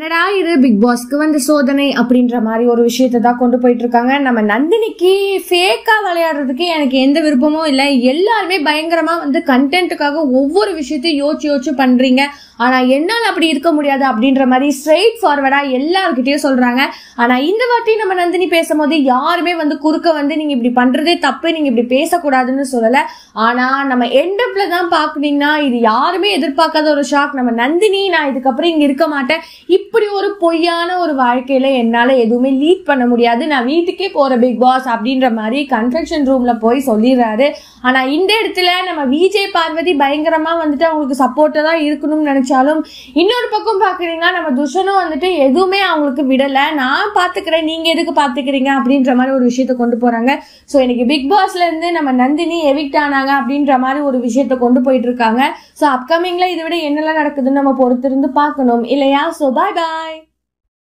என்னடா இது பிக் பாஸ்க்கு வந்து சோதனை அப்படின்ற மாதிரி ஒரு விஷயத்தை தான் கொண்டு போயிட்டு இருக்காங்க. நம்ம நந்தினிக்கு ஃபேக்கா விளையாடுறதுக்கு எனக்கு எந்த விருப்பமும் இல்லை. எல்லாருமே பயங்கரமா வந்து கண்டென்ட்டுக்காக ஒவ்வொரு விஷயத்தையும் யோசிச்சு பண்றீங்க. ஆனா என்னால் அப்படி இருக்க முடியாது அப்படின்ற மாதிரி ஸ்ட்ரெயிட் ஃபார்வர்டா எல்லார்கிட்டயும் சொல்றாங்க. ஆனா இந்த வாட்டி நம்ம நந்தினி பேசும்போது யாருமே வந்து குறுக்க வந்து நீங்க இப்படி பண்றதே தப்பு, நீங்க இப்படி பேசக்கூடாதுன்னு சொல்லல. ஆனா நம்ம எண்டப்ல தான் பாக்குறீங்கன்னா இது யாருமே எதிர்பார்க்காத ஒரு ஷாக். நம்ம நந்தினி நான் இதுக்கப்புறம் இங்க இருக்க மாட்டேன், இப்படி ஒரு பொய்யான ஒரு வாழ்க்கையில என்னால எதுவுமே லீட் பண்ண முடியாது, நான் வீட்டுக்கே போற பிக் பாஸ் அப்படின்ற மாதிரி கன்ஃபெக்ஷன் ரூம்ல போய் சொல்லிடுறாரு. ஆனா இந்த இடத்துல நம்ம விஜய் பார்வதி பயங்கரமா வந்துட்டு அவங்களுக்கு சப்போர்ட்டா தான் இருக்கணும்னு நினைச்சாலும் இன்னொரு பக்கம் பாக்குறீங்கன்னா நம்ம துஷனும் வந்துட்டு எதுவுமே அவங்களுக்கு விடல, நான் பாத்துக்கிறேன் நீங்க எதுக்கு பாத்துக்கிறீங்க அப்படின்ற மாதிரி ஒரு விஷயத்த கொண்டு போறாங்க. சோ இன்னைக்கு பிக் பாஸ்ல இருந்து நம்ம நந்தினி எவிக்ட் ஆனாங்க அப்படின்ற மாதிரி ஒரு விஷயத்த கொண்டு போயிட்டு இருக்காங்க. சோ அப்கமிங்ல இதை விட என்னெல்லாம் நடக்குதுன்னு நம்ம பொறுத்திருந்து பார்க்கணும் இல்லையா? சோ பாய் பாய்.